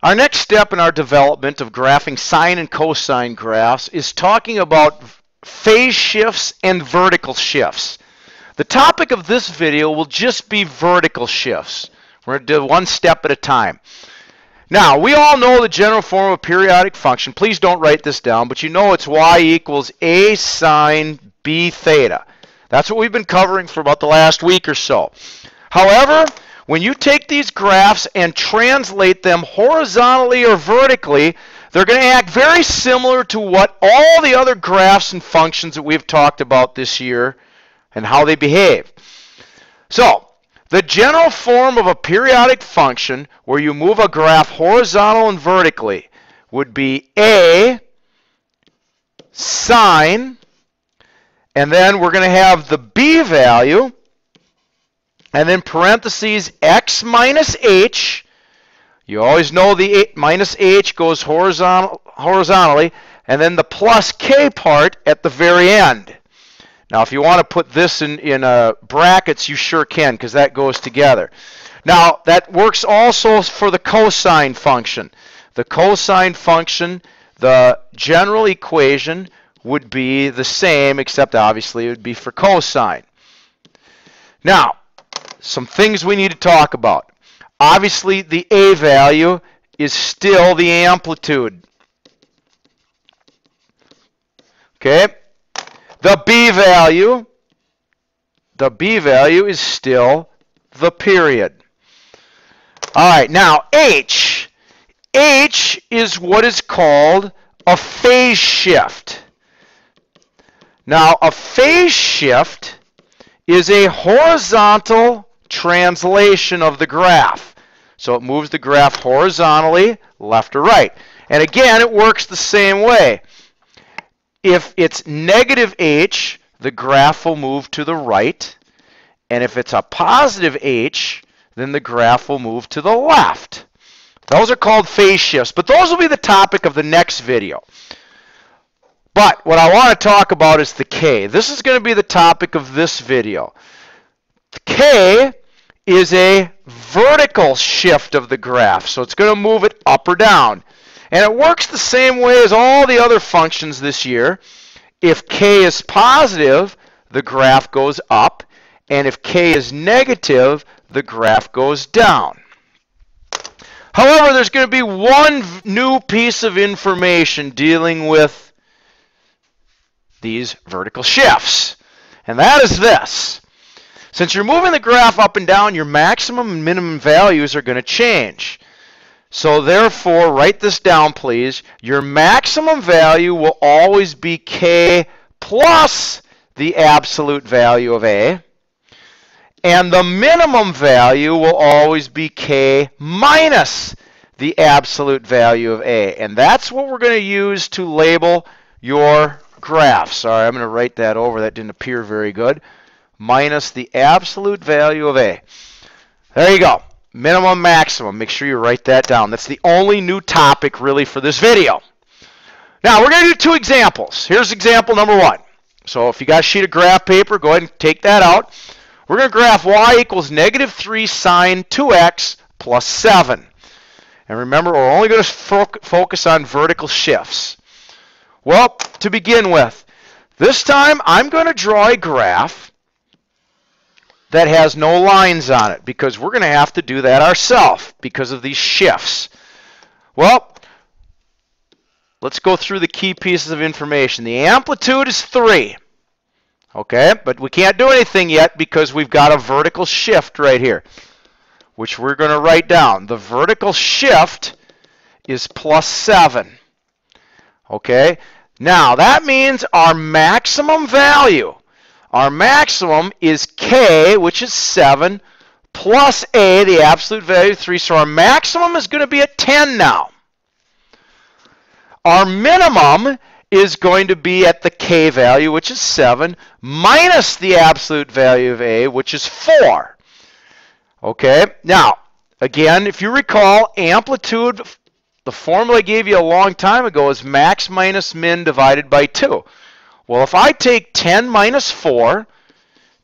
Our next step in our development of graphing sine and cosine graphs is talking about phase shifts and vertical shifts. The topic of this video will just be vertical shifts. We're going to do one step at a time. Now, we all know the general form of a periodic function. Please don't write this down, but you know it's y equals a sine b theta. That's what we've been covering for about the last week or so. However, when you take these graphs and translate them horizontally or vertically, they're going to act very similar to what all the other graphs and functions that we've talked about this year and how they behave. So, the general form of a periodic function where you move a graph horizontal and vertically would be a sine, and then we're going to have the b value, and then parentheses x minus h. You always know the minus h goes horizontally, and then the plus k part at the very end. Now, if you want to put this in brackets, you sure can, because that goes together. Now, that works also for the cosine function. The cosine function, the general equation would be the same, except obviously it would be for cosine. Now, some things we need to talk about. Obviously, the a value is still the amplitude. Okay? The b value is still the period. All right, now h. H is what is called a phase shift. Now, a phase shift is a horizontal translation of the graph. So it moves the graph horizontally, left or right. And again, it works the same way. If it's negative h, the graph will move to the right. And if it's a positive h, then the graph will move to the left. Those are called phase shifts, but those will be the topic of the next video. But what I want to talk about is the k. This is going to be the topic of this video. The k is a vertical shift of the graph, so it's going to move it up or down. And it works the same way as all the other functions this year. If k is positive, the graph goes up, and if k is negative, the graph goes down. However, there's going to be one new piece of information dealing with these vertical shifts, and that is this. Since you're moving the graph up and down, your maximum and minimum values are going to change. So therefore, write this down, please. Your maximum value will always be k plus the absolute value of a. And the minimum value will always be k minus the absolute value of a. And that's what we're going to use to label your graph. Sorry, I'm going to write that over. That didn't appear very good. Minus the absolute value of a. There you go. Minimum, maximum. Make sure you write that down. That's the only new topic really for this video. Now, we're going to do two examples. Here's example number one. So if you got a sheet of graph paper, go ahead and take that out. We're going to graph y equals negative 3 sine 2x plus 7. And remember, we're only going to focus on vertical shifts. Well, to begin with, this time I'm going to draw a graph that has no lines on it, because we're going to have to do that ourselves because of these shifts. Well, let's go through the key pieces of information. The amplitude is 3. Okay, but we can't do anything yet because we've got a vertical shift right here, which we're going to write down. The vertical shift is plus 7. Okay, now that means our maximum value, our maximum is k, which is 7, plus a, the absolute value of 3. So our maximum is going to be at 10 now. Our minimum is going to be at the k value, which is 7, minus the absolute value of a, which is 4. Okay, now, again, if you recall, amplitude, the formula I gave you a long time ago is max minus min divided by 2. Well, if I take 10 minus 4,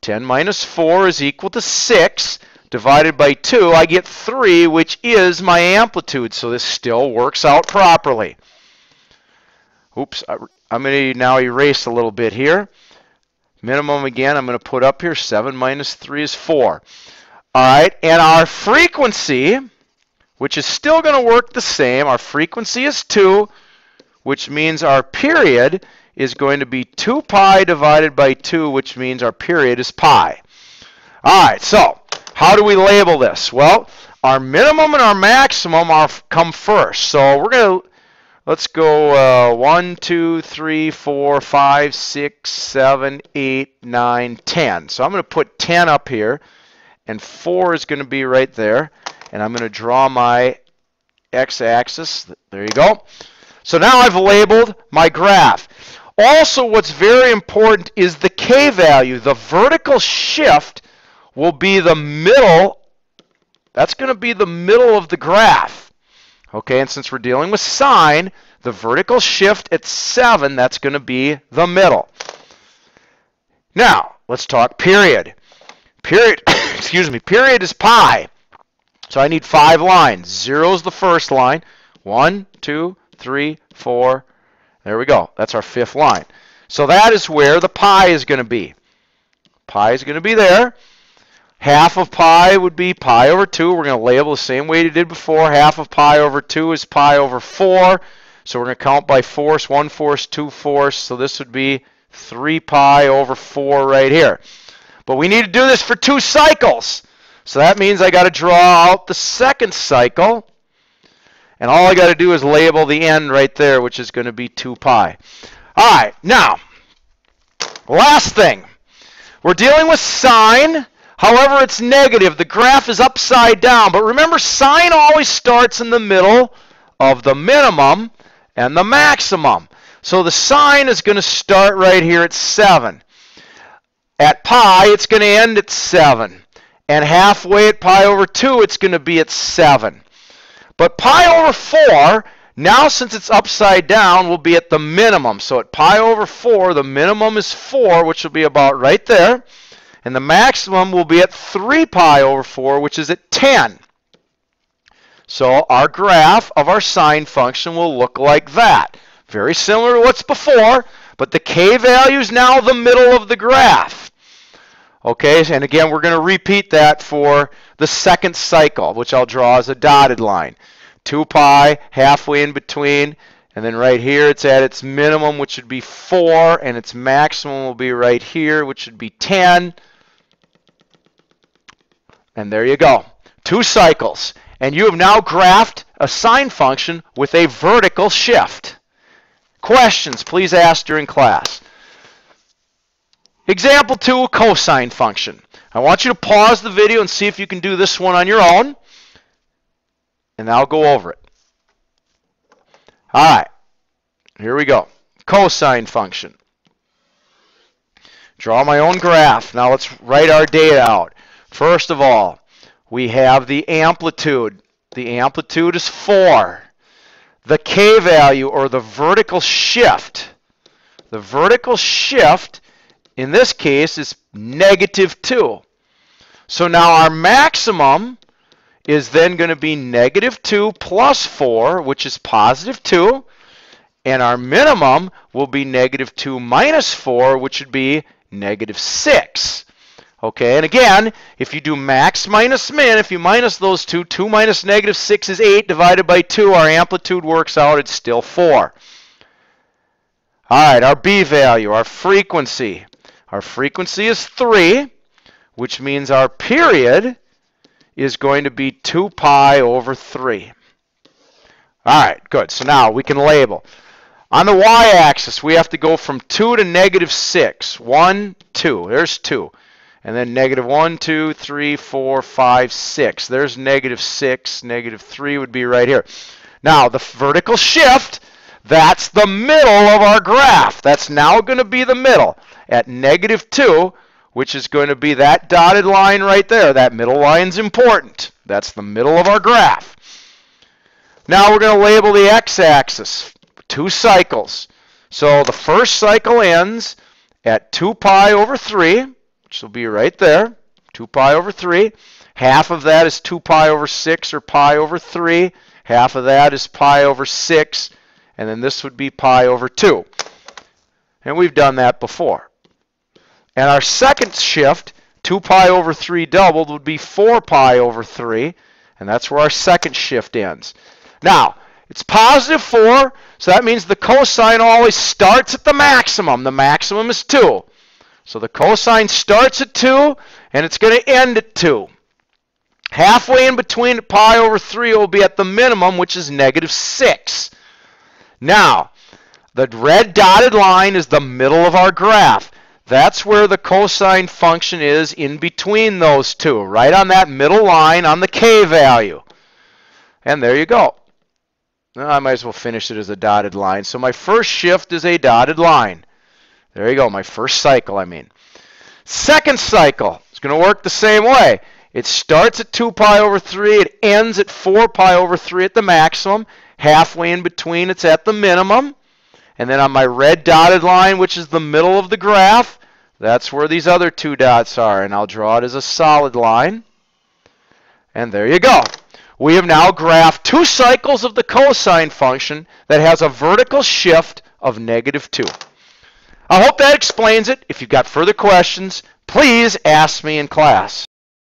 10 minus 4 is equal to 6. divided by 2, I get 3, which is my amplitude. So this still works out properly. Oops, I'm going to now erase a little bit here. Minimum again, I'm going to put up here. 7 minus 3 is 4. All right, and our frequency, which is still going to work the same, our frequency is 2, which means our period is going to be 2 pi divided by 2, which means our period is pi. All right, so how do we label this? Well, our minimum and our maximum come first. So we're going to, let's go 1, 2, 3, 4, 5, 6, 7, 8, 9, 10. So I'm going to put 10 up here, and 4 is going to be right there. And I'm going to draw my x-axis. There you go. So now I've labeled my graph. Also, what's very important is the k value. The vertical shift will be the middle. That's going to be the middle of the graph. Okay, and since we're dealing with sine, the vertical shift at 7, that's going to be the middle. Now, let's talk period. Period, excuse me, period is pi. So I need 5 lines. 0 is the first line. 1, 2, 3, 4. There we go. That's our 5th line. So that is where the pi is going to be. Pi is going to be there. Half of pi would be pi over 2. We're going to label the same way you did before. Half of pi over 2 is pi over 4. So we're going to count by fourths. 1/4, 2/4. So this would be 3 pi over 4 right here. But we need to do this for 2 cycles. So that means I got to draw out the second cycle. And all I got to do is label the end right there, which is going to be 2 pi. All right, now, last thing. We're dealing with sine. However, it's negative. The graph is upside down. But remember, sine always starts in the middle of the minimum and the maximum. So the sine is going to start right here at 7. At pi, it's going to end at 7. And halfway at pi over 2, it's going to be at 7. But pi over 4, now since it's upside down, will be at the minimum. So at pi over 4, the minimum is 4, which will be about right there. And the maximum will be at 3 pi over 4, which is at 10. So our graph of our sine function will look like that. Very similar to what's before, but the k value is now the middle of the graph. Okay, and again, we're going to repeat that for the second cycle, which I'll draw as a dotted line. 2 pi, halfway in between, and then right here it's at its minimum, which would be 4, and its maximum will be right here, which would be 10. And there you go. 2 cycles. And you have now graphed a sine function with a vertical shift. Questions, please ask during class. Example 2, a cosine function. I want you to pause the video and see if you can do this one on your own. And I'll go over it. All right, here we go. Cosine function. Draw my own graph. Now let's write our data out. First of all, we have the amplitude. The amplitude is 4. The k value, or the vertical shift. The vertical shift, in this case, is -2. So now our maximum is then going to be -2 plus 4, which is +2. And our minimum will be -2 minus 4, which would be -6. Okay, and again, if you do max minus min, if you minus those two, 2 minus -6 is 8 divided by 2. Our amplitude works out, it's still 4. All right, our B value, our frequency. Our frequency is 3, which means our period is going to be 2 pi over 3. All right, good. So now we can label. On the y-axis, we have to go from 2 to -6. 1, 2. There's 2. And then -1, 2, 3, 4, 5, 6. There's -6. -3 would be right here. Now, the vertical shift, that's the middle of our graph. That's now going to be the middle at -2, which is going to be that dotted line right there. That middle line's important. That's the middle of our graph. Now we're going to label the x-axis. 2 cycles. So the first cycle ends at 2 pi over 3, which will be right there, 2 pi over 3. Half of that is 2 pi over 6 or pi over 3. Half of that is pi over 6. And then this would be pi over 2. And we've done that before. And our second shift, 2 pi over 3 doubled, would be 4 pi over 3. And that's where our second shift ends. Now, it's positive 4, so that means the cosine always starts at the maximum. The maximum is 2. So the cosine starts at 2, and it's going to end at 2. Halfway in between pi over 3 will be at the minimum, which is negative 6. Now, the red dotted line is the middle of our graph. That's where the cosine function is in between those two, right on that middle line on the k value. And there you go. I might as well finish it as a dotted line. So my first shift is a dotted line. There you go, my first cycle, I mean. Second cycle is going to work the same way. It starts at 2 pi over 3. It ends at 4 pi over 3 at the maximum. Halfway in between, it's at the minimum. And then on my red dotted line, which is the middle of the graph, that's where these other two dots are. And I'll draw it as a solid line. And there you go. We have now graphed 2 cycles of the cosine function that has a vertical shift of negative 2. I hope that explains it. If you've got further questions, please ask me in class.